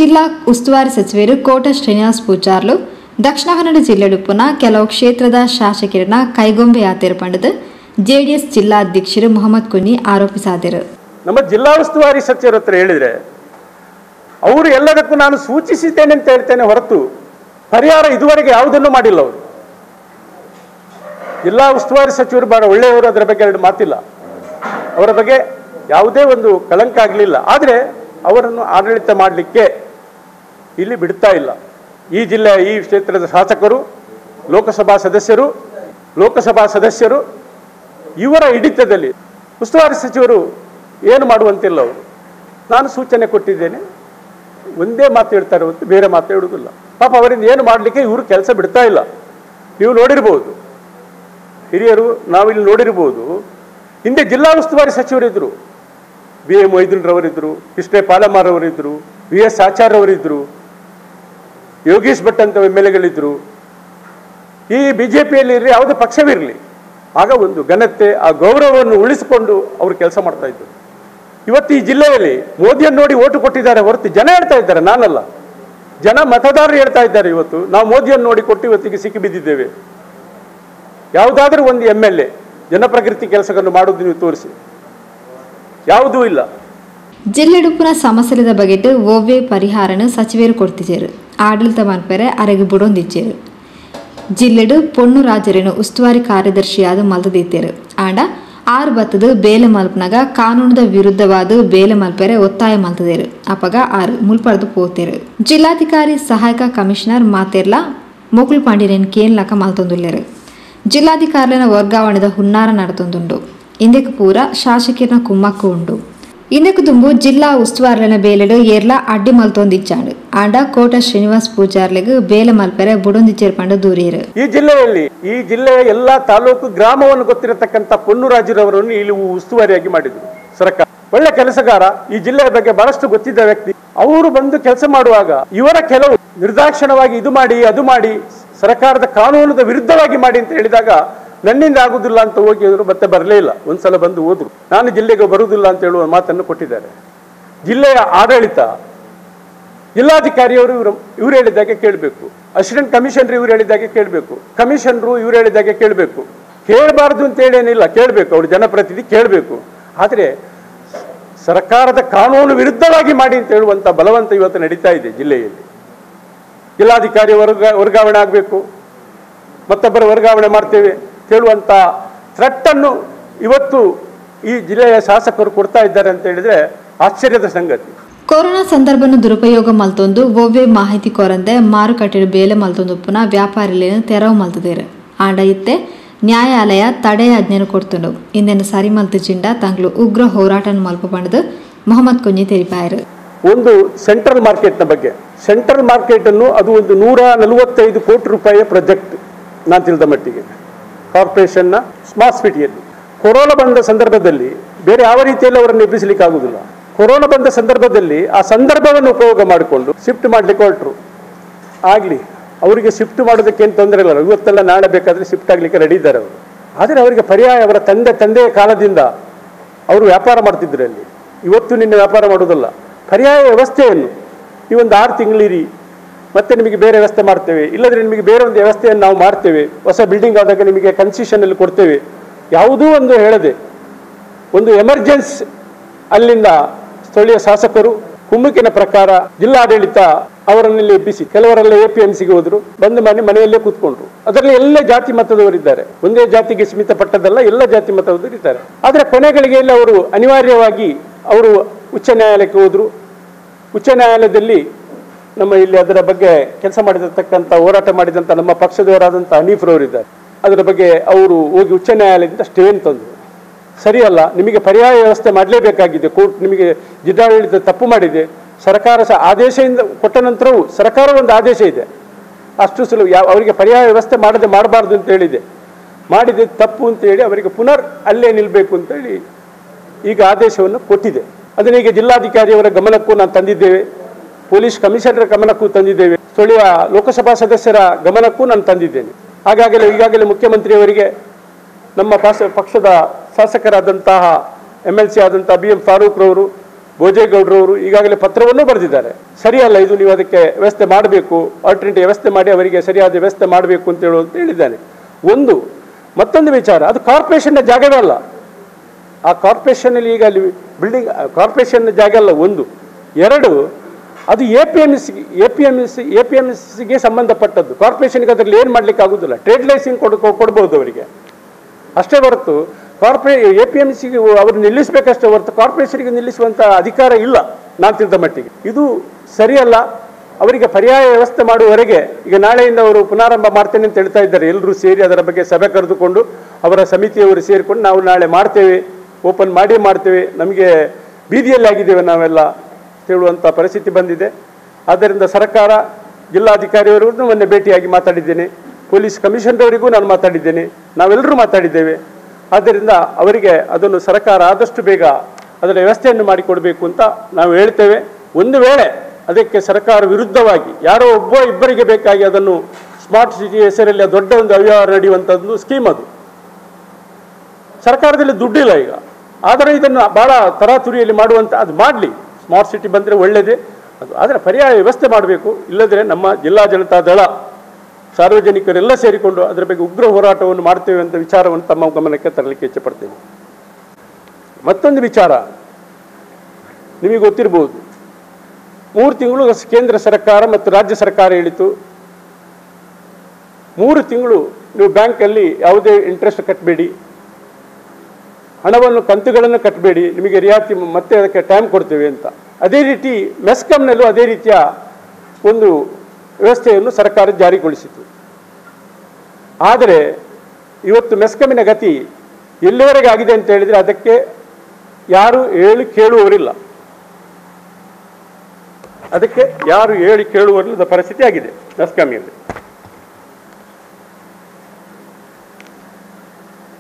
ಜಿಲ್ಲಾ ಉಸ್ತುವಾರಿ ಸಚಿವರು ಕೋಟ ಶ್ರೀನಿವಾಸ್ ಪೂಜಾರ್ಲು ದಕ್ಷಿಣ ಕನ್ನಡ ಜಿಲ್ಲೆಡುಪ್ಪುನ ಕೆಲವು ಕ್ಷೇತ್ರದ ಶಾಸಕರನ್ನ ಕೈಗೊಂಬೆ ಆತೇರ್ಪಂಡದು ಜೆಡಿಎಸ್ ಜಿಲ್ಲಾಧ್ಯಕ್ಷರು ಮೊಹಮ್ಮದ್ ಕುನ್ನಿ ಆರೋಪಿಸಿದರು. ನಮ್ಮ ಜಿಲ್ಲಾ ಉಸ್ತುವಾರಿ ಸಚಿವರ ಹತ್ರ ಹೇಳಿದ್ರೆ ಅವರು ಎಲ್ಲದಕ್ಕೂ ನಾನು ಸೂಚಿಸಿದ್ದೇನೆ ಅಂತ ಹೇಳ್ತೇನೆ ಹೊರತು ಪರಿಹಾರ ಇದುವರೆಗೆ ಯಾವುದನ್ನು ಮಾಡಿಲ್ಲ. ಅವರು ಜಿಲ್ಲಾ ಉಸ್ತುವಾರಿ ಸಚಿವರು ಬಹಳ ಒಳ್ಳೆಯವರು, ಅದರ ಬಗ್ಗೆ ಎರಡು ಮಾತಿಲ್ಲ. ಅವರ ಬಗ್ಗೆ ಯಾವುದೇ ಒಂದು ಕಳಂಕ ಆಗಲಿಲ್ಲ. ಆದರೆ ಅವರನ್ನು ಆಡಳಿತ ಮಾಡಲಿಕ್ಕೆ ಇಲ್ಲಿ ಬಿಡ್ತಾ ಇಲ್ಲ. ಈ ಜಿಲ್ಲೆಯ ಈ ಕ್ಷೇತ್ರದ ಶಾಸಕರು, ಲೋಕಸಭಾ ಸದಸ್ಯರು ಇವರ ಹಿಡಿತದಲ್ಲಿ ಉಸ್ತುವಾರಿ ಸಚಿವರು ಏನು ಮಾಡುವಂತಿಲ್ಲ. ಅವರು ನಾನು ಸೂಚನೆ ಕೊಟ್ಟಿದ್ದೇನೆ, ಒಂದೇ ಮಾತು ಹೇಳ್ತಾರೆ ಹೊರತು ಬೇರೆ ಮಾತು ಹೇಳುವುದಿಲ್ಲ. ಪಾಪ ಅವರಿಂದ ಏನು ಮಾಡಲಿಕ್ಕೆ ಇವರು ಕೆಲಸ ಬಿಡ್ತಾ ಇಲ್ಲ. ನೀವು ನೋಡಿರ್ಬೋದು, ಹಿರಿಯರು ನಾವಿಲ್ಲಿ ನೋಡಿರ್ಬೋದು, ಹಿಂದೆ ಜಿಲ್ಲಾ ಉಸ್ತುವಾರಿ ಸಚಿವರಿದ್ದರು. BA ಮೊಯ್ದೀನ್ರವರಿದ್ದರು, ಕೃಷ್ಣ ಪಾಲಮಾರವರಿದ್ದರು, VS ಆಚಾರ್ಯವರಿದ್ದರು, ಯೋಗೀಶ್ ಭಟ್ ಅಂತ MLA ಗಳಿದ್ದರು. ಈ BJPಯಲ್ಲಿ ಇರಲಿ ಯಾವುದೇ ಪಕ್ಷವಿರಲಿ, ಆಗ ಒಂದು ಘನತೆ, ಆ ಗೌರವವನ್ನು ಉಳಿಸಿಕೊಂಡು ಅವರು ಕೆಲಸ ಮಾಡ್ತಾ ಇದ್ದರು. ಇವತ್ತು ಈ ಜಿಲ್ಲೆಯಲ್ಲಿ ಮೋದಿಯನ್ನು ನೋಡಿ ಓಟು ಕೊಟ್ಟಿದ್ದಾರೆ ಹೊರತು ಜನ ಹೇಳ್ತಾ ಇದ್ದಾರೆ, ನಾನಲ್ಲ, ಜನ ಮತದಾರರು ಹೇಳ್ತಾ ಇದ್ದಾರೆ. ಇವತ್ತು ನಾವು ಮೋದಿಯನ್ನು ನೋಡಿ ಕೊಟ್ಟು ಇವತ್ತಿಗೆ ಸಿಕ್ಕಿ ಬಿದ್ದಿದ್ದೇವೆ. ಯಾವುದಾದ್ರೂ ಒಂದು MLA ಜನಪ್ರಗತಿ ಕೆಲಸಗಳನ್ನು ಮಾಡೋದು ನೀವು ತೋರಿಸಿ, ಯಾವುದೂ ಇಲ್ಲ. ಜಿಲ್ಲೆಡುಪ್ಪುನ ಸಮಸ್ಯೆದ ಬಗೆಟ್ ಒವ್ವೇ ಪರಿಹಾರನ ಸಚಿವರು ಕೊಡ್ತಿದ್ದೇರು. ಆಡಳಿತ ಮನ್ಪೆರೆ ಅರೆಗೆ ಬುಡೊಂದಿಚ್ಚೇರು. ಜಿಲ್ಲೆಡು ಪೊಣ್ಣು ರಾಜರೇನು ಉಸ್ತುವಾರಿ ಕಾರ್ಯದರ್ಶಿಯಾದ ಮಲ್ತದಿತ್ತೇರು. ಆಂಡ 6 ಬತ್ತದು ಬೇಲೆ ಮಲ್ಪನಾಗ ಕಾನೂನದ ವಿರುದ್ಧವಾದ ಬೇಲೆ ಮಲ್ಪೆರೆ ಒತ್ತಾಯ ಮಲ್ತದೇರು. ಅಪಗ 6 ಮುಲ್ಪರ್ದು ಪೋತೇರು. ಜಿಲ್ಲಾಧಿಕಾರಿ ಸಹಾಯಕ ಕಮಿಷನರ್ ಮಾತೆರ್ಲ ಮೊಕುಲ್ ಪಾಂಡಿನೇನ್ ಕೇನ್ಲಕ ಮಲ್ತೊಂದುಲ್ಲೇರು. ಜಿಲ್ಲಾಧಿಕಾರಿನ ವರ್ಗಾವಣೆದ ಹುನ್ನಾರ ನಡೆತೊಂದುಂಡು. ಇಂದಕ್ಕೆ ಪೂರ ಶಾಸಕರನ ಕುಮ್ಮಕ್ಕು ಉಂಡು. ಇಂದಕ್ಕೆ ತುಂಬು ಜಿಲ್ಲಾ ಉಸ್ತುವಾರಿನ ಬೇಲೆಡು ಏರ್ಲ ಅಡ್ಡಿ ಮಲ್ತೊಂದಿಚ್ಚಾಂಡು. ಆಂಡ ಕೋಟ ಶ್ರೀನಿವಾಸ್ ಪೂಜಾರ್ಲೆಗ್ ಬೇಲೆ ಮಲ್ಪೆರೆ ಬುಡೊಂದಿಚ್ಚೇರ್ಪಂಡು ದೂರಿಯರು. ಈ ಜಿಲ್ಲೆಯ ಎಲ್ಲಾ ತಾಲೂಕು ಗ್ರಾಮವನ್ನು ಗೊತ್ತಿರತಕ್ಕಂಥ ಪೊನ್ನುರಾಜರವರನ್ನು ಇಲ್ಲಿ ಉಸ್ತುವಾರಿಯಾಗಿ ಮಾಡಿದ್ರು ಸರ್ಕಾರ. ಒಳ್ಳೆ ಕೆಲಸಗಾರ, ಈ ಜಿಲ್ಲೆಯ ಬಗ್ಗೆ ಬಹಳಷ್ಟು ಗೊತ್ತಿದ್ದ ವ್ಯಕ್ತಿ. ಅವರು ಬಂದು ಕೆಲಸ ಮಾಡುವಾಗ ಇವರ ಕೆಲವು ನಿರ್ದಾಕ್ಷಿಣ್ಯವಾಗಿ ಇದು ಮಾಡಿ ಅದು ಮಾಡಿ ಸರ್ಕಾರದ ಕಾನೂನದ ವಿರುದ್ಧವಾಗಿ ಮಾಡಿ ಅಂತ ಹೇಳಿದಾಗ ನನ್ನಿಂದ ಆಗುದಿಲ್ಲ ಅಂತ ಹೋಗಿ ಅವರು ಮತ್ತೆ ಬರಲೇ ಇಲ್ಲ. ಒಂದ್ಸಲ ಬಂದು ಹೋದ್ರು, ನಾನು ಜಿಲ್ಲೆಗೆ ಬರುವುದಿಲ್ಲ ಅಂತ ಹೇಳುವ ಮಾತನ್ನು ಕೊಟ್ಟಿದ್ದಾರೆ. ಜಿಲ್ಲೆಯ ಆಡಳಿತ, ಜಿಲ್ಲಾಧಿಕಾರಿಯವರು ಇವರು ಹೇಳಿದಾಗೆ ಕೇಳಬೇಕು, ಅಸಿಸ್ಟೆಂಟ್ ಕಮಿಷನರ್ ಇವರು ಹೇಳಿದಾಗೆ ಕೇಳಬೇಕು, ಕಮಿಷನರು ಇವರು ಹೇಳಿದಾಗೆ ಕೇಳಬೇಕು. ಕೇಳಬಾರ್ದು ಅಂತ ಹೇಳೇನಿಲ್ಲ, ಕೇಳಬೇಕು, ಅವರು ಜನಪ್ರತಿನಿಧಿ ಕೇಳಬೇಕು. ಆದರೆ ಸರ್ಕಾರದ ಕಾನೂನು ವಿರುದ್ಧವಾಗಿ ಮಾಡಿ ಅಂತ ಹೇಳುವಂಥ ಬಲವಂತ ಇವತ್ತು ನಡೀತಾ ಇದೆ ಜಿಲ್ಲೆಯಲ್ಲಿ. ಜಿಲ್ಲಾಧಿಕಾರಿ ವರ್ಗಾವಣೆ ಆಗಬೇಕು, ಮತ್ತೊಬ್ಬರ ವರ್ಗಾವಣೆ ಮಾಡ್ತೇವೆ ಹೇಳುವಂಥ ಥ್ರೆಟ್ಟನ್ನು ಇವತ್ತು ಈ ಜಿಲ್ಲೆಯ ಶಾಸಕರು ಕೊಡ್ತಾ ಇದ್ದಾರೆ ಅಂತ ಹೇಳಿದ್ರೆ ಆಶ್ಚರ್ಯದ ಸಂಗತಿ. ಕೊರೋನಾ ಸಂದರ್ಭವನ್ನು ದುರುಪಯೋಗ ಮಲ್ತೊಂದು ಒವ್ವೇ ಮಾಹಿತಿ ಕೊರಂದೆ ಮಾರುಕಟ್ಟೆ ಬೇಲೆ ಮಲ್ತೊಂದುಪ್ಪುನ ವ್ಯಾಪಾರಿಲೇನು ತೆರವು ಮಲ್ತದೇರು. ಆಂಡ ಇತ್ತೆ ನ್ಯಾಯಾಲಯ ತಡೆಯಾಜ್ಞೆಯನ್ನು ಕೊಡ್ತುಂಡು. ಇಂದೆನ್ನು ಸರಿ ಮಲ್ತು ಜಿಂಡ ತಂಗ್ಳು ಉಗ್ರ ಹೋರಾಟನ ಮಲ್ಪ ಪಡೆದು ಮೊಹಮ್ಮದ್ ಕುನ್ನಿ ತೆರಿಪಾಯರು. ಒಂದು ಸೆಂಟ್ರಲ್ ಮಾರ್ಕೆಟ್ನ ಬಗ್ಗೆ, ಸೆಂಟ್ರಲ್ ಮಾರ್ಕೆಟ್ ಅನ್ನು ಅದು ಒಂದು 145 ಕೋಟಿ ರೂಪಾಯಿಯ ಪ್ರಾಜೆಕ್ಟ್ ನಾನು ತಿಳಿದ ಮಟ್ಟಿಗೆ ಕಾರ್ಪೊರೇಷನ್ನ ಸ್ಮಾರ್ಟ್ ಸಿಟಿಯಲ್ಲಿ. ಕೊರೋನಾ ಬಂದ ಸಂದರ್ಭದಲ್ಲಿ ಬೇರೆ ಯಾವ ರೀತಿಯಲ್ಲಿ ಅವರನ್ನು ಎಬ್ಬಿಸಲಿಕ್ಕೆ ಆಗುವುದಿಲ್ಲ. ಕೊರೋನಾ ಬಂದ ಸಂದರ್ಭದಲ್ಲಿ ಆ ಸಂದರ್ಭವನ್ನು ಉಪಯೋಗ ಮಾಡಿಕೊಂಡು ಶಿಫ್ಟ್ ಮಾಡಲಿಕ್ಕೆ ಹೊರಟರು. ಆಗಲಿ, ಅವರಿಗೆ ಶಿಫ್ಟ್ ಮಾಡೋದಕ್ಕೆ ಏನು ತೊಂದರೆ ಇಲ್ಲ, ಇವತ್ತೆಲ್ಲ ನಾಳೆ ಬೇಕಾದರೆ ಶಿಫ್ಟ್ ಆಗಲಿಕ್ಕೆ ರೆಡಿ ಇದ್ದಾರೆ ಅವರು. ಆದರೆ ಅವರಿಗೆ ಪರ್ಯಾಯ ಅವರ ತಂದೆಯ ಕಾಲದಿಂದ ಅವರು ವ್ಯಾಪಾರ ಮಾಡ್ತಿದ್ರು ಅಲ್ಲಿ. ಇವತ್ತು ನಿನ್ನೆ ವ್ಯಾಪಾರ ಮಾಡೋದಲ್ಲ, ಪರ್ಯಾಯ ವ್ಯವಸ್ಥೆಯನ್ನು ನೀವೊಂದು 6 ತಿಂಗಳಿರಿ, ಮತ್ತೆ ನಿಮಗೆ ಬೇರೆ ವ್ಯವಸ್ಥೆ ಮಾಡ್ತೇವೆ, ಇಲ್ಲದ್ರೆ ನಿಮಗೆ ಬೇರೆ ಒಂದು ವ್ಯವಸ್ಥೆಯನ್ನು ನಾವು ಮಾಡ್ತೇವೆ, ಹೊಸ ಬಿಲ್ಡಿಂಗ್ ಆದಾಗ ನಿಮಗೆ ಕನ್ಸೆಷನಲ್ಲಿ ಕೊಡ್ತೇವೆ, ಯಾವುದೂ ಒಂದು ಹೇಳದೆ ಒಂದು ಎಮರ್ಜೆನ್ಸಿ ಅಲ್ಲಿಂದ ಸ್ಥಳೀಯ ಶಾಸಕರು ಕುಮ್ಮುಕಿನ ಪ್ರಕಾರ ಜಿಲ್ಲಾಡಳಿತ ಅವರನ್ನೆಲ್ಲ ಎಬ್ಬಿಸಿ, ಕೆಲವರೆಲ್ಲ APMCಗೆ ಹೋದ್ರು, ಬಂದು ಮನೆಯಲ್ಲೇ ಕೂತ್ಕೊಂಡ್ರು. ಅದರಲ್ಲಿ ಎಲ್ಲ ಜಾತಿ ಮತದವರಿದ್ದಾರೆ, ಒಂದೇ ಜಾತಿಗೆ ಸೀಮಿತ ಪಟ್ಟದಲ್ಲ, ಎಲ್ಲ ಜಾತಿ ಮತದವರು ಇದ್ದಾರೆ. ಆದರೆ ಕೊನೆಗಳಿಗೆಲ್ಲ ಅವರು ಅನಿವಾರ್ಯವಾಗಿ ಅವರು ಉಚ್ಚ ನ್ಯಾಯಾಲಯಕ್ಕೆ ಹೋದ್ರು. ಉಚ್ಚ ನ್ಯಾಯಾಲಯದಲ್ಲಿ ನಮ್ಮ ಇಲ್ಲಿ ಅದರ ಬಗ್ಗೆ ಕೆಲಸ ಮಾಡಿರತಕ್ಕಂಥ ಹೋರಾಟ ಮಾಡಿದಂಥ ನಮ್ಮ ಪಕ್ಷದವರಾದಂಥ ಹನೀಫ್ರವರಿದ್ದಾರೆ. ಅದರ ಬಗ್ಗೆ ಅವರು ಹೋಗಿ ಉಚ್ಚ ನ್ಯಾಯಾಲಯದಿಂದ ಸ್ಟೇನ್ ತಂದರು. ಸರಿಯಲ್ಲ, ನಿಮಗೆ ಪರ್ಯಾಯ ವ್ಯವಸ್ಥೆ ಮಾಡಲೇಬೇಕಾಗಿದೆ, ಕೋರ್ಟ್ ನಿಮಗೆ ಜಿಲ್ಲಾಡಳಿತ ತಪ್ಪು ಮಾಡಿದೆ, ಸರ್ಕಾರ ಆದೇಶದಿಂದ ಕೊಟ್ಟ ನಂತರವೂ ಸರ್ಕಾರ ಒಂದು ಆದೇಶ ಇದೆ, ಅಷ್ಟು ಸುಲಭ ಅವರಿಗೆ ಪರ್ಯಾಯ ವ್ಯವಸ್ಥೆ ಮಾಡಬಾರ್ದು ಅಂತ ಮಾಡಿದೆ ತಪ್ಪು ಅಂತ ಹೇಳಿ ಅವರಿಗೆ ಪುನರ್ ಅಲ್ಲೇ ನಿಲ್ಲಬೇಕು ಅಂತೇಳಿ ಈಗ ಆದೇಶವನ್ನು ಕೊಟ್ಟಿದೆ. ಅದನ್ನ ಈಗ ಜಿಲ್ಲಾಧಿಕಾರಿಯವರ ಗಮನಕ್ಕೂ ನಾನು ತಂದಿದ್ದೇವೆ, ಪೊಲೀಸ್ ಕಮಿಷನರ್ ಗಮನಕ್ಕೂ ತಂದಿದ್ದೇವೆ, ಸ್ಥಳೀಯ ಲೋಕಸಭಾ ಸದಸ್ಯರ ಗಮನಕ್ಕೂ ನಾನು ತಂದಿದ್ದೇನೆ. ಈಗಾಗಲೇ ಮುಖ್ಯಮಂತ್ರಿಯವರಿಗೆ ನಮ್ಮ ಪಕ್ಷದ ಶಾಸಕರಾದಂತಹ MLC ಆದಂತಹ BM ಫಾರೂಕ್ ರವರು ಭೋಜೇಗೌಡರವರು ಈಗಾಗಲೇ ಪತ್ರವನ್ನು ಬರೆದಿದ್ದಾರೆ. ಸರಿಯಲ್ಲ ಇದು, ನೀವು ಅದಕ್ಕೆ ವ್ಯವಸ್ಥೆ ಮಾಡಬೇಕು, ಆಲ್ಟರ್ನೇಟಿವ್ ವ್ಯವಸ್ಥೆ ಮಾಡಿ ಅವರಿಗೆ ಸರಿಯಾದ ವ್ಯವಸ್ಥೆ ಮಾಡಬೇಕು ಅಂತ ಹೇಳಿದ್ದಾನೆ. ಒಂದು ಮತ್ತೊಂದು ವಿಚಾರ, ಅದು ಕಾರ್ಪೊರೇಷನ್ನ ಜಾಗವೇ ಅಲ್ಲ. ಆ ಕಾರ್ಪೊರೇಷನ್ನಲ್ಲಿ ಈಗ ಅಲ್ಲಿ ಬಿಲ್ಡಿಂಗ್ ಕಾರ್ಪೊರೇಷನ್ನ ಜಾಗ ಅಲ್ಲ. ಒಂದು. ಎರಡು, ಅದು APMCಗೆ ಸಂಬಂಧಪಟ್ಟದ್ದು. ಕಾರ್ಪೊರೇಷನ್ಗೆ ಅದರಲ್ಲಿ ಏನು ಮಾಡಲಿಕ್ಕೆ ಆಗೋದಿಲ್ಲ. ಟ್ರೇಡ್ ಲೈಸೆನ್ಸ್ ಕೊಡ್ಬೋದು ಅವರಿಗೆ ಅಷ್ಟೇ ಹೊರತು APMCಗೆ ಅವರು ನಿಲ್ಲಿಸಬೇಕಷ್ಟೇ ಹೊರತು ಕಾರ್ಪೊರೇಷನ್ಗೆ ನಿಲ್ಲಿಸುವಂಥ ಅಧಿಕಾರ ಇಲ್ಲ ನಾನು ತಿಳಿದ ಮಟ್ಟಿಗೆ. ಇದು ಸರಿಯಲ್ಲ. ಅವರಿಗೆ ಪರ್ಯಾಯ ವ್ಯವಸ್ಥೆ ಮಾಡುವವರೆಗೆ, ಈಗ ನಾಳೆಯಿಂದ ಅವರು ಪುನರಾರಂಭ ಮಾಡ್ತೇನೆ ಅಂತ ಹೇಳ್ತಾ ಇದ್ದಾರೆ. ಎಲ್ಲರೂ ಸೇರಿ ಅದರ ಬಗ್ಗೆ ಸಭೆ ಕರೆದುಕೊಂಡು ಅವರ ಸಮಿತಿಯವರು ಸೇರಿಕೊಂಡು ನಾವು ನಾಳೆ ಮಾಡ್ತೇವೆ, ಓಪನ್ ಮಾಡಿ ಮಾಡ್ತೇವೆ, ನಮಗೆ ಬೀದಿಯಲ್ಲಿ ಆಗಿದ್ದೇವೆ ನಾವೆಲ್ಲ ಹೇಳುವಂಥ ಪರಿಸ್ಥಿತಿ ಬಂದಿದೆ. ಆದ್ದರಿಂದ ಸರ್ಕಾರ, ಜಿಲ್ಲಾಧಿಕಾರಿಯವರಿಗೂ ಮೊನ್ನೆ ಭೇಟಿಯಾಗಿ ಮಾತಾಡಿದ್ದೇನೆ, ಪೊಲೀಸ್ ಕಮಿಷನರ್ವರಿಗೂ ನಾನು ಮಾತಾಡಿದ್ದೇನೆ, ನಾವೆಲ್ಲರೂ ಮಾತಾಡಿದ್ದೇವೆ. ಆದ್ದರಿಂದ ಅವರಿಗೆ ಅದನ್ನು ಸರ್ಕಾರ ಆದಷ್ಟು ಬೇಗ ಅದರ ವ್ಯವಸ್ಥೆಯನ್ನು ಮಾಡಿಕೊಡಬೇಕು ಅಂತ ನಾವು ಹೇಳ್ತೇವೆ. ಒಂದು ವೇಳೆ ಅದಕ್ಕೆ ಸರ್ಕಾರ ವಿರುದ್ಧವಾಗಿ ಯಾರೋ ಇಬ್ಬರಿಗೆ ಬೇಕಾಗಿ ಅದನ್ನು ಸ್ಮಾರ್ಟ್ ಸಿಟಿ ಹೆಸರಲ್ಲಿ ದೊಡ್ಡ ಒಂದು ಅವ್ಯವಹಾರ ನಡೆಯುವಂಥದ್ದು ಸ್ಕೀಮ್, ಅದು ಸರ್ಕಾರದಲ್ಲಿ ದುಡ್ಡಿಲ್ಲ ಈಗ. ಆದರೆ ಇದನ್ನು ಭಾಳ ತರಾತುರಿಯಲ್ಲಿ ಮಾಡುವಂಥ ಅದು ಮಾಡಲಿ. ಸ್ಮಾರ್ಟ್ ಸಿಟಿ ಬಂದರೆ ಒಳ್ಳೆಯದೇ ಅದು. ಆದರೆ ಪರ್ಯಾಯ ವ್ಯವಸ್ಥೆ ಮಾಡಬೇಕು. ಇಲ್ಲದ್ರೆ ನಮ್ಮ ಜಿಲ್ಲಾ ಜನತಾ ದಳ ಸಾರ್ವಜನಿಕರೆಲ್ಲ ಸೇರಿಕೊಂಡು ಅದರ ಬಗ್ಗೆ ಉಗ್ರ ಹೋರಾಟವನ್ನು ಮಾಡ್ತೇವೆ ಅಂತ ವಿಚಾರವನ್ನು ತಮ್ಮ ಗಮನಕ್ಕೆ ತರಲಿಕ್ಕೆ ಇಚ್ಛೆಪಡ್ತೇನೆ. ಮತ್ತೊಂದು ವಿಚಾರ, ನಿಮಗೆ ಗೊತ್ತಿರ್ಬೋದು, 3 ತಿಂಗಳು ಕೇಂದ್ರ ಸರ್ಕಾರ ಮತ್ತು ರಾಜ್ಯ ಸರ್ಕಾರ ಹೇಳಿತು, 3 ತಿಂಗಳು ನೀವು ಬ್ಯಾಂಕಲ್ಲಿ ಯಾವುದೇ ಇಂಟ್ರೆಸ್ಟ್ ಕಟ್ಟಬೇಡಿ, ಹಣವನ್ನು ಕಂತುಗಳನ್ನು ಕಟ್ಟಬೇಡಿ, ನಿಮಗೆ ರಿಯಾಯಿತಿ ಮತ್ತೆ ಅದಕ್ಕೆ ಟೈಮ್ ಕೊಡ್ತೇವೆ ಅಂತ. ಅದೇ ರೀತಿ ಮೆಸ್ಕಾಂನಲ್ಲೂ ಅದೇ ರೀತಿಯ ಒಂದು ವ್ಯವಸ್ಥೆಯನ್ನು ಸರ್ಕಾರ ಜಾರಿಗೊಳಿಸಿತು. ಆದರೆ ಇವತ್ತು ಮೆಸ್ಕಾಂನ ಗತಿ ಎಲ್ಲಿವರೆಗೆ ಆಗಿದೆ ಅಂತ ಹೇಳಿದರೆ ಅದಕ್ಕೆ ಯಾರು ಕೇಳುವವರಿಲ್ಲ. ಅದಕ್ಕೆ ಯಾರು ಕೇಳುವವರಿಲ್ಲದ ಪರಿಸ್ಥಿತಿ ಆಗಿದೆ ಮೆಸ್ಕಾಂನಲ್ಲಿ.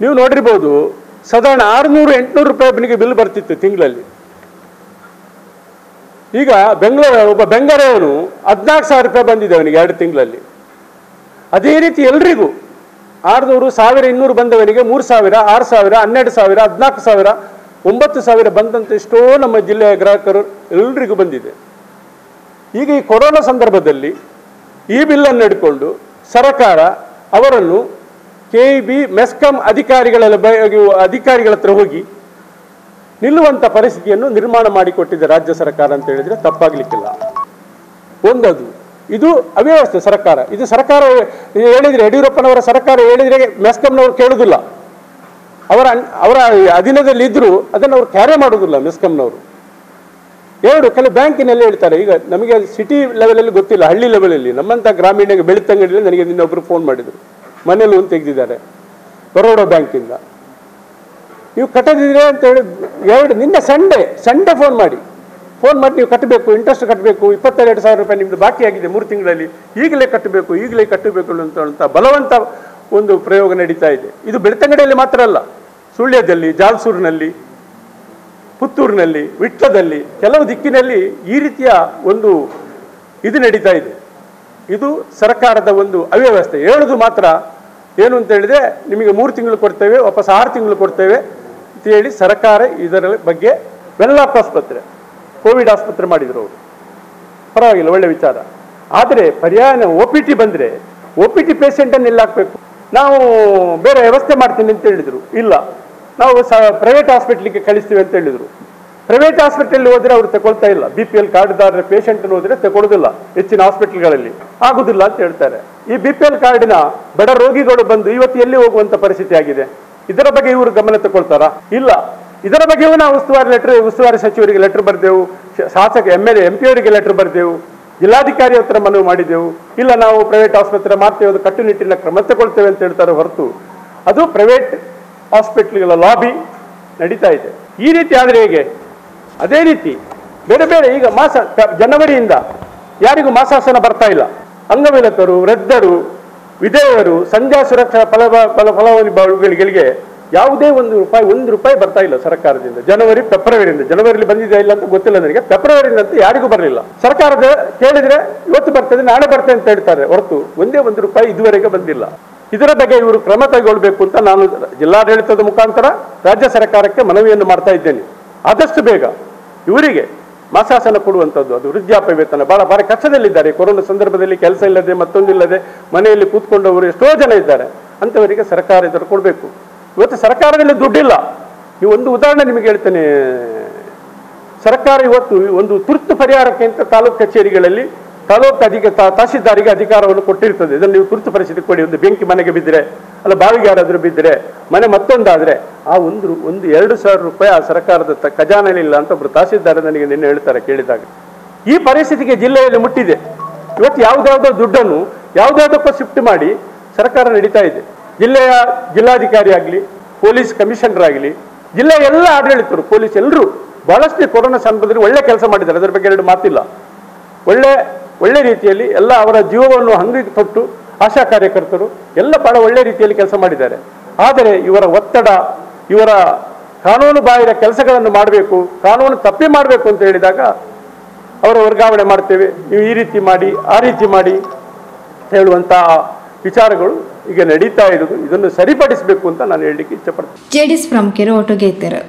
ನೀವು ನೋಡಿರ್ಬೋದು, ಸಾಧಾರಣ 600-800 ರೂಪಾಯಿ ಬಿಲ್ ಬರ್ತಿತ್ತು ತಿಂಗಳಲ್ಲಿ. ಈಗ ಒಬ್ಬ ಬೆಂಗಳೂರವನು 14,000 ರೂಪಾಯಿ ಬಂದಿದೆ ಅವನಿಗೆ 2 ತಿಂಗಳಲ್ಲಿ. ಅದೇ ರೀತಿ ಎಲ್ರಿಗೂ 600, 1,200 ಬಂದವನಿಗೆ 3,000, 6,000, 12,000, 14,000, 9,000 ಬಂದಂತ ಎಷ್ಟೋ ನಮ್ಮ ಜಿಲ್ಲೆಯ ಗ್ರಾಹಕರು ಎಲ್ರಿಗೂ ಬಂದಿದೆ. ಈಗ ಈ ಕೊರೋನಾ ಸಂದರ್ಭದಲ್ಲಿ ಈ ಬಿಲ್ಲನ್ನು ಹಿಡ್ಕೊಂಡು ಸರ್ಕಾರ ಅವರನ್ನು KEB ಮೆಸ್ಕಾಂ ಅಧಿಕಾರಿಗಳ ಹತ್ರ ಹೋಗಿ ನಿಲ್ಲುವಂಥ ಪರಿಸ್ಥಿತಿಯನ್ನು ನಿರ್ಮಾಣ ಮಾಡಿಕೊಟ್ಟಿದೆ ರಾಜ್ಯ ಸರ್ಕಾರ ಅಂತ ಹೇಳಿದರೆ ತಪ್ಪಾಗಲಿಕ್ಕಿಲ್ಲ. ಒಂದದು ಇದು ಅವ್ಯವಸ್ಥೆ ಸರ್ಕಾರ. ಇದು ಸರ್ಕಾರ ಹೇಳಿದರೆ, ಯಡಿಯೂರಪ್ಪನವರ ಸರ್ಕಾರ ಹೇಳಿದರೆ ಮೆಸ್ಕಾಂನವರು ಕೇಳುವುದಿಲ್ಲ. ಅವರ ಅಧೀನದಲ್ಲಿ ಇದ್ದರೂ ಅದನ್ನು ಅವರು ಕ್ಯಾರೆ ಮಾಡೋದಿಲ್ಲ ಮೆಸ್ಕಾಂನವರು. ಕೆಲವು ಬ್ಯಾಂಕಿನಲ್ಲಿ ಹೇಳ್ತಾರೆ, ಈಗ ನಮಗೆ ಸಿಟಿ ಲೆವೆಲಲ್ಲಿ ಗೊತ್ತಿಲ್ಲ, ಹಳ್ಳಿ ಲೆವೆಲಲ್ಲಿ ನಮ್ಮಂಥ ಗ್ರಾಮೀಣ ಬೆಳ್ತಂಗಡಿಯಲ್ಲಿ ನನಗೆ ನಿನ್ನೊಬ್ಬರು ಫೋನ್ ಮಾಡಿದರು, ಮನೇಲಿ ಒಂದು ತೆಗೆದಿದ್ದಾರೆ ಬರೋಡಾ ಬ್ಯಾಂಕಿಂದ, ನೀವು ಕಟ್ಟದಿದ್ರೆ ಅಂತ ಹೇಳಿ ನಿನ್ನೆ ಸಂಡೇ ಫೋನ್ ಮಾಡಿ ನೀವು ಕಟ್ಟಬೇಕು, ಇಂಟ್ರೆಸ್ಟ್ ಕಟ್ಟಬೇಕು, 22,000 ರೂಪಾಯಿ ನಿಮ್ಮದು ಬಾಕಿ ಆಗಿದೆ 3 ತಿಂಗಳಲ್ಲಿ, ಈಗಲೇ ಕಟ್ಟಬೇಕು ಅಂತ ಬಲವಂತ ಒಂದು ಪ್ರಯೋಗ ನಡೀತಾ ಇದೆ. ಇದು ಬೆಳ್ತಂಗಡಿಯಲ್ಲಿ ಮಾತ್ರ ಅಲ್ಲ, ಸುಳ್ಯದಲ್ಲಿ, ಜಾಲ್ಸೂರಿನಲ್ಲಿ, ಪುತ್ತೂರಿನಲ್ಲಿ, ವಿಟ್ಲದಲ್ಲಿ, ಕೆಲವು ದಿಕ್ಕಿನಲ್ಲಿ ಈ ರೀತಿಯ ಒಂದು ಇದು ನಡೀತಾ ಇದೆ. ಇದು ಸರ್ಕಾರದ ಒಂದು ಅವ್ಯವಸ್ಥೆ. ಹೇಳೋದು ಮಾತ್ರ ಏನು ಅಂತ ಹೇಳಿದ್ರೆ, ನಿಮಗೆ 3 ತಿಂಗಳು ಕೊಡ್ತೇವೆ, ವಾಪಸ್ 6 ತಿಂಗಳು ಕೊಡ್ತೇವೆ ಅಂತ ಹೇಳಿ ಸರ್ಕಾರ ಇದರ ಬಗ್ಗೆ ವೆನ್ಲಾಕ್ ಆಸ್ಪತ್ರೆ, ಕೋವಿಡ್ ಆಸ್ಪತ್ರೆ ಮಾಡಿದ್ರು ಅವರು, ಪರವಾಗಿಲ್ಲ, ಒಳ್ಳೆ ವಿಚಾರ. ಆದರೆ ಪರ್ಯಾಯ OPT ಬಂದರೆ OPT ಪೇಷಂಟನ್ನು ಎಲ್ಲ ಹಾಕಬೇಕು, ನಾವು ಬೇರೆ ವ್ಯವಸ್ಥೆ ಮಾಡ್ತೀನಿ ಅಂತ ಹೇಳಿದರು. ಇಲ್ಲ, ನಾವು ಪ್ರೈವೇಟ್ ಹಾಸ್ಪಿಟ್ಲಿಗೆ ಕಳಿಸ್ತೀವಿ ಅಂತ ಹೇಳಿದರು. ಪ್ರೈವೇಟ್ ಹಾಸ್ಪಿಟಲ್ ಹೋದರೆ ಅವರು ತಗೊಳ್ತಾ ಇಲ್ಲ. BPL ಕಾರ್ಡ್ದಾರರ ಪೇಷಂಟನ್ನು ಹೋದರೆ ತಗೊಳ್ಳೋದಿಲ್ಲ, ಹೆಚ್ಚಿನ ಹಾಸ್ಪಿಟಲ್ಗಳಲ್ಲಿ ಆಗುದಿಲ್ಲ ಅಂತ ಹೇಳ್ತಾರೆ. ಈ BPL ಕಾರ್ಡಿನ ಬಡ ರೋಗಿಗಳು ಬಂದು ಇವತ್ತು ಎಲ್ಲಿ ಹೋಗುವಂತ ಪರಿಸ್ಥಿತಿ ಆಗಿದೆ. ಇದರ ಬಗ್ಗೆ ಇವರು ಗಮನ ತಗೊಳ್ತಾರಾ? ಇಲ್ಲ. ಇದರ ಬಗ್ಗೆಯೂ ನಾವು ಉಸ್ತುವಾರಿ ಸಚಿವರಿಗೆ ಲೆಟರ್ ಬರೆದೆವು, ಶಾಸಕ MLA MP ಅವರಿಗೆ ಲೆಟರ್ ಬರೆದೆವು, ಜಿಲ್ಲಾಧಿಕಾರಿ ಹತ್ರ ಮನವಿ ಮಾಡಿದೆವು. ಇಲ್ಲ, ನಾವು ಪ್ರೈವೇಟ್ ಆಸ್ಪತ್ರೆ ಮಾಡ್ತೇವೆ, ಅದು ಕಟ್ಟುನಿಟ್ಟಿನ ಕ್ರಮ ತಗೊಳ್ತೇವೆ ಅಂತ ಹೇಳ್ತಾರೆ ಹೊರತು ಅದು ಪ್ರೈವೇಟ್ ಹಾಸ್ಪಿಟ್ಲ್ಗಳ ಲಾಬಿ ನಡೀತಾ ಇದೆ. ಈ ರೀತಿ ಆದರೆ ಹೇಗೆ? ಅದೇ ರೀತಿ ಬೇರೆ ಬೇರೆ ಈಗ ಜನವರಿಯಿಂದ ಯಾರಿಗೂ ಮಾಸಾಸನ ಬರ್ತಾ ಇಲ್ಲ. ಅಂಗವಿಕಲರು, ವೃದ್ಧರು, ವಿಧವೆಯರು, ಸಂಧ್ಯಾ ಸುರಕ್ಷಾ ಫಲಾನುಭವಿಗಳಿಗೆ ಯಾವುದೇ ಒಂದು ರೂಪಾಯಿ ಬರ್ತಾ ಇಲ್ಲ ಸರ್ಕಾರದಿಂದ. ಫೆಬ್ರವರಿಯಿಂದ, ಜನವರಿಯಲ್ಲಿ ಬಂದಿದೆ ಇಲ್ಲ ಅಂತ ಗೊತ್ತಿಲ್ಲ ನನಗೆ, ಫೆಬ್ರವರಿಯಿಂದ ಅಂತ ಯಾರಿಗೂ ಬರಲಿಲ್ಲ. ಸರ್ಕಾರದ ಕೇಳಿದ್ರೆ ಇವತ್ತು ಬರ್ತದೆ, ನಾಳೆ ಬರ್ತದೆ ಅಂತ ಹೇಳ್ತಾರೆ ಹೊರತು ಒಂದೇ ರೂಪಾಯಿ ಇದುವರೆಗೆ ಬಂದಿಲ್ಲ. ಇದರ ಬಗ್ಗೆ ಇವರು ಕ್ರಮ ಕೈಗೊಳ್ಳಬೇಕು ಅಂತ ನಾನು ಜಿಲ್ಲಾಡಳಿತದ ಮುಖಾಂತರ ರಾಜ್ಯ ಸರ್ಕಾರಕ್ಕೆ ಮನವಿಯನ್ನು ಮಾಡ್ತಾ ಇದ್ದೇನೆ. ಆದಷ್ಟು ಬೇಗ ಇವರಿಗೆ ಮಾಸಾಸನ ಕೊಡುವಂಥದ್ದು, ಅದು ವೃದ್ಧಾಪ್ಯ ವೇತನ. ಭಾಳ ಕಷ್ಟದಲ್ಲಿದ್ದಾರೆ. ಕೊರೋನಾ ಸಂದರ್ಭದಲ್ಲಿ ಕೆಲಸ ಇಲ್ಲದೆ ಮತ್ತೊಂದಿಲ್ಲದೆ ಮನೆಯಲ್ಲಿ ಕೂತ್ಕೊಂಡವರು ಎಷ್ಟೋ ಜನ ಇದ್ದಾರೆ. ಅಂಥವರಿಗೆ ಸರ್ಕಾರ ಇದನ್ನು ಕೊಡಬೇಕು. ಇವತ್ತು ಸರ್ಕಾರದಲ್ಲಿ ದುಡ್ಡಿಲ್ಲ. ಈ ಒಂದು ಉದಾಹರಣೆ ನಿಮಗೆ ಹೇಳ್ತೇನೆ. ಸರ್ಕಾರ ಇವತ್ತು ಒಂದು ತುರ್ತು ಪರಿಹಾರಕ್ಕೆ ಅಂತ ತಾಲೂಕು ಕಚೇರಿಗಳಲ್ಲಿ ತಹಶೀಲ್ದಾರಿಗೆ ಅಧಿಕಾರವನ್ನು ಕೊಟ್ಟಿರ್ತದೆ. ಇದನ್ನು ನೀವು ತುರ್ತು ಪರಿಸ್ಥಿತಿ ಕೊಡಿ. ಒಂದು ಬೆಂಕಿ ಮನೆಗೆ ಬಿದ್ದರೆ, ಅಲ್ಲ ಬಾವಿಗೆ ಯಾರಾದರೂ ಬಿದ್ದರೆ, ಮನೆ ಮತ್ತೊಂದಾದರೆ ಆ ಒಂದು 2,000 ರೂಪಾಯಿ ಆ ಸರ್ಕಾರದ ಖಜಾನೆಯಲ್ಲಿ ಅಂತ ಒಬ್ಬರು ತಹಶೀಲ್ದಾರ್ ನನಗೆ ನಿನ್ನೆ ಹೇಳ್ತಾರೆ ಕೇಳಿದಾಗ. ಈ ಪರಿಸ್ಥಿತಿಗೆ ಜಿಲ್ಲೆಯಲ್ಲಿ ಮುಟ್ಟಿದೆ. ಇವತ್ತು ಯಾವುದಾವುದೋ ದುಡ್ಡನ್ನು ಯಾವುದಾವುದಕ್ಕೂ ಶಿಫ್ಟ್ ಮಾಡಿ ಸರ್ಕಾರ ನಡೀತಾ ಇದೆ. ಜಿಲ್ಲೆಯ ಜಿಲ್ಲಾಧಿಕಾರಿ ಆಗಲಿ, ಪೊಲೀಸ್ ಕಮಿಷನರ್ ಆಗಲಿ, ಜಿಲ್ಲೆಯ ಎಲ್ಲ ಆಡಳಿತರು, ಪೊಲೀಸ್ ಎಲ್ಲರೂ ಬಹಳಷ್ಟು ಕೊರೋನಾ ಸಂದರ್ಭದಲ್ಲಿ ಒಳ್ಳೆ ಕೆಲಸ ಮಾಡಿದ್ದಾರೆ. ಅದರ ಬಗ್ಗೆ ಎರಡು ಮಾತಿಲ್ಲ. ಒಳ್ಳೆ ರೀತಿಯಲ್ಲಿ ಎಲ್ಲ ಅವರ ಜೀವವನ್ನು ಹಂಗಿಗೆ ತೊಟ್ಟು ಆಶಾ ಕಾರ್ಯಕರ್ತರು ಎಲ್ಲ ಬಹಳ ಒಳ್ಳೆ ರೀತಿಯಲ್ಲಿ ಕೆಲಸ ಮಾಡಿದ್ದಾರೆ. ಆದರೆ ಇವರ ಒತ್ತಡ, ಇವರ ಕಾನೂನು ಬಾಹಿರ ಕೆಲಸಗಳನ್ನು ಮಾಡಬೇಕು, ಕಾನೂನು ತಪ್ಪಿ ಮಾಡಬೇಕು ಅಂತ ಹೇಳಿದಾಗ ಅವರ ವರ್ಗಾವಣೆ ಮಾಡ್ತೇವೆ, ನೀವು ಈ ರೀತಿ ಮಾಡಿ ಆ ರೀತಿ ಮಾಡಿ ಹೇಳುವಂತಹ ವಿಚಾರಗಳು ಈಗ ನಡೀತಾ ಇರೋದು. ಇದನ್ನು ಸರಿಪಡಿಸಬೇಕು ಅಂತ ನಾನು ಹೇಳಲಿಕ್ಕೆ ಇಷ್ಟಪಡ್ತೀನಿ. ಜೆಡಿಎಸ್ ಪ್ರಮುಖರು ಒಟ್ಟಿಗೆ ಇದ್ದಾರೆ.